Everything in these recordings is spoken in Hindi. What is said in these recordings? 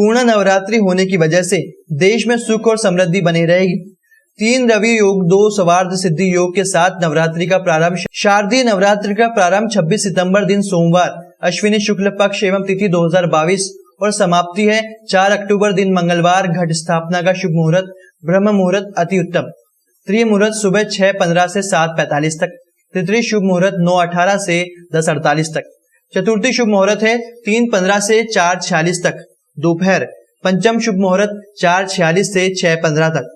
पूर्ण नवरात्रि होने की वजह से देश में सुख और समृद्धि बनी रहेगी। 3 रवि योग 2 स्वार्थ सिद्धि योग के साथ नवरात्रि का प्रारंभ शारदीय नवरात्रि का प्रारंभ 26 सितंबर दिन सोमवार अश्विनी शुक्ल पक्ष एवं तिथि 2022 और समाप्ति है 4 अक्टूबर दिन मंगलवार घट स्थापना का शुभ मुहूर्त ब्रह्म मुहूर्त अति उत्तम। त्रि मुहूर्त सुबह 6:15 से 7:45 तक। तृतीय शुभ मुहूर्त 9:18 से 10:48 तक। चतुर्थी शुभ मुहूर्त है 3:15 से 4:46 तक दोपहर। पंचम शुभ मुहूर्त 4:46 से 6:15 तक।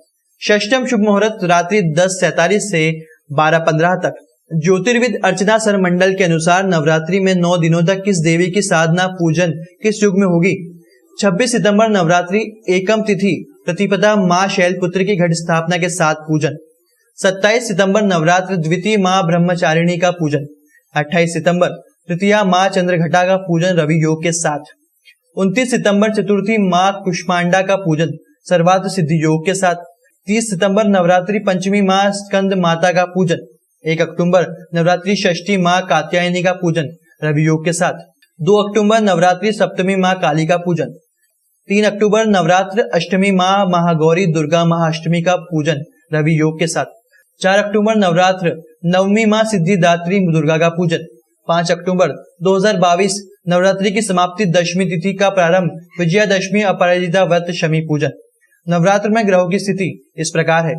षष्ठम शुभ मुहूर्त रात्रि 10:47 से 12:15 तक। ज्योतिर्विद अर्चना सर मंडल के अनुसार नवरात्रि में 9 दिनों तक किस देवी की साधना पूजन किस युग में होगी। 26 सितंबर नवरात्रि एकम तिथि प्रतिपदा मां शैलपुत्री की घट स्थापना के साथ पूजन। 27 सितंबर नवरात्र द्वितीय मां ब्रह्मचारिणी का पूजन। 28 सितंबर तृतीया मां चंद्रघटा का पूजन रवि योग के साथ। 29 सितंबर चतुर्थी मां कुष्मांडा का पूजन सर्वार्थ सिद्धि योग के साथ। 30 सितंबर नवरात्रि पंचमी मां स्कंद माता का पूजन। 1 अक्टूबर नवरात्रि षष्ठी मां कात्यायनी का पूजन रवि योग के साथ। 2 अक्टूबर नवरात्रि सप्तमी मां काली का पूजन। 3 अक्टूबर नवरात्र अष्टमी मां महागौरी दुर्गा महाअष्टमी का पूजन रवि योग के साथ। 4 अक्टूबर नवरात्र नवमी मां सिद्धिदात्री दुर्गा का पूजन। 5 अक्टूबर 2022 नवरात्रि की समाप्ति दशमी तिथि का प्रारंभ विजयादशमी अपराजिता व्रत शमी पूजन। नवरात्र में ग्रहों की स्थिति इस प्रकार है।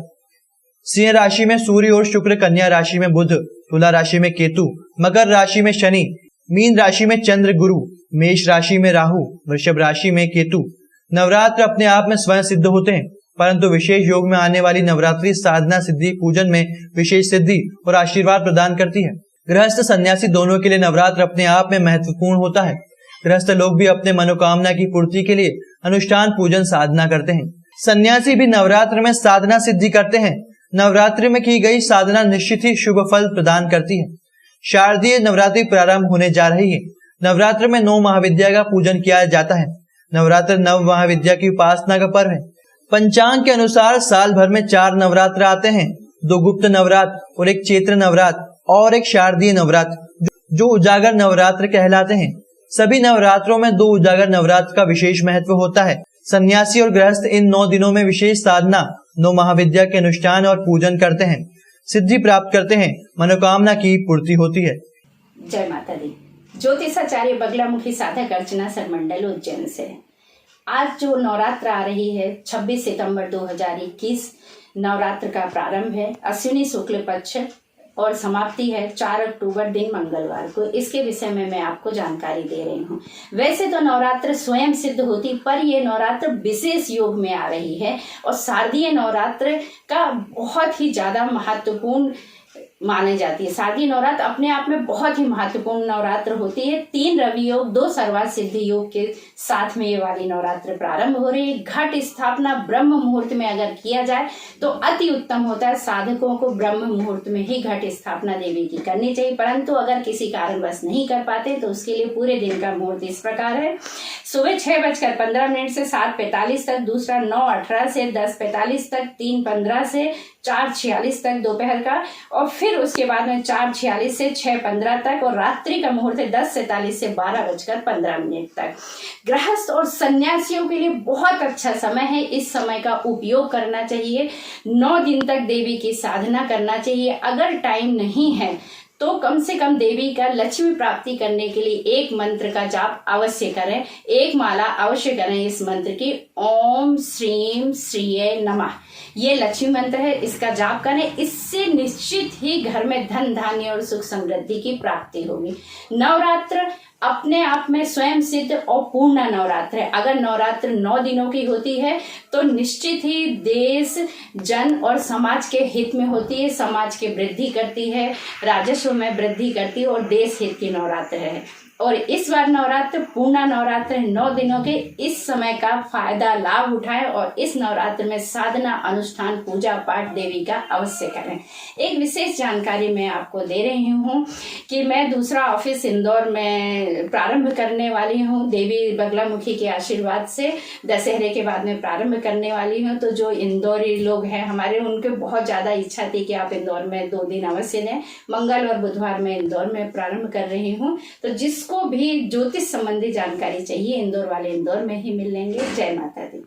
सिंह राशि में सूर्य और शुक्र, कन्या राशि में बुध, तुला राशि में केतु, मकर राशि में शनि, मीन राशि में चंद्र गुरु, मेष राशि में राहु, वृषभ राशि में केतु। नवरात्र अपने आप में स्वयं सिद्ध होते हैं, परंतु विशेष योग में आने वाली नवरात्रि साधना सिद्धि पूजन में विशेष सिद्धि और आशीर्वाद प्रदान करती है। गृहस्थ सन्यासी दोनों के लिए नवरात्र अपने आप में महत्वपूर्ण होता है। गृहस्थ लोग भी अपने मनोकामना की पूर्ति के लिए अनुष्ठान पूजन साधना करते हैं। सन्यासी भी नवरात्र में साधना सिद्धि करते हैं। नवरात्रि में की गई साधना निश्चित ही शुभ फल प्रदान करती है। शारदीय नवरात्रि प्रारंभ होने जा रही है। नवरात्र में 9 महाविद्या का पूजन किया जाता है। नवरात्र नव महाविद्या की उपासना का पर्व है। पंचांग के अनुसार साल भर में 4 नवरात्र आते हैं, 2 गुप्त नवरात्र और 1 चैत्र नवरात्र और 1 शारदीय नवरात्र जो उजागर नवरात्र कहलाते हैं। सभी नवरात्रों में 2 उजागर नवरात्र का विशेष महत्व होता है। सन्यासी और गृहस्थ इन 9 दिनों में विशेष साधना 9 महाविद्या के अनुष्ठान और पूजन करते हैं, सिद्धि प्राप्त करते हैं, मनोकामना की पूर्ति होती है। जय माता दी। ज्योतिषाचार्य बगलामुखी साधक अर्चना सर मंडल उज्जैन से। आज जो नवरात्र आ रही है 26 सितंबर 2021 नवरात्र का प्रारंभ है। अश्विनी शुक्ल पक्ष और समाप्ति है 4 अक्टूबर दिन मंगलवार को। इसके विषय में मैं आपको जानकारी दे रही हूँ। वैसे तो नवरात्र स्वयं सिद्ध होती, पर ये नवरात्र विशेष योग में आ रही है और शारदीय नवरात्र का बहुत ही ज्यादा महत्वपूर्ण माने जाती है। शारदीय नवरात्र अपने आप में बहुत ही महत्वपूर्ण नवरात्र होती है। 3 रवि योग 2 सर्वार्थ सिद्धि योग के साथ में ये वाली नवरात्र प्रारंभ हो रही है। घट स्थापना ब्रह्म मुहूर्त में अगर किया जाए तो अति उत्तम होता है। साधकों को ब्रह्म मुहूर्त में ही घट स्थापना देवी की करनी चाहिए, परंतु अगर किसी कारणवश नहीं कर पाते तो उसके लिए पूरे दिन का मुहूर्त इस प्रकार है। सुबह 6:15 से 7:45 तक, दूसरा 9:18 से 10:45 तक, 3:15 से 4:46 तक दोपहर का, और फिर उसके बाद में 4:46 से 6:15 तक, और रात्रि का मुहूर्त है 10:47 से 12:15 तक। गृहस्थ और सन्यासियों के लिए बहुत अच्छा समय है। इस समय का उपयोग करना चाहिए। 9 दिन तक देवी की साधना करना चाहिए। अगर टाइम नहीं है तो कम से कम देवी का लक्ष्मी प्राप्ति करने के लिए एक मंत्र का जाप अवश्य करें, एक माला अवश्य करें इस मंत्र की, ओम श्रीम श्रीये नमः। ये लक्ष्मी मंत्र है, इसका जाप करें। इससे निश्चित ही घर में धन धान्य और सुख समृद्धि की प्राप्ति होगी। नवरात्र अपने आप में स्वयं सिद्ध और पूर्ण नवरात्र है। अगर नवरात्र 9 दिनों की होती है तो निश्चित ही देश, जन और समाज के हित में होती है, समाज की वृद्धि करती है, राजस्व में वृद्धि करती है और देश हित की नवरात्र है। और इस बार नवरात्र पूर्ण नवरात्र 9 दिनों के, इस समय का फायदा लाभ उठाएं और इस नवरात्र में साधना, अनुष्ठान, पूजा पाठ देवी का अवश्य करें। एक विशेष जानकारी मैं आपको दे रही हूँ कि मैं दूसरा ऑफिस इंदौर में प्रारंभ करने वाली हूँ। देवी बगलामुखी के आशीर्वाद से दशहरे के बाद में प्रारंभ करने वाली हूँ। तो जो इंदौरी लोग हैं हमारे, उनके बहुत ज्यादा इच्छा थी कि आप इंदौर में 2 दिन अवश्य दें। मंगल और बुधवार में इंदौर में प्रारंभ कर रही हूँ। तो जिस जिसको भी ज्योतिष संबंधी जानकारी चाहिए इंदौर वाले इंदौर में ही मिल लेंगे। जय माता दी।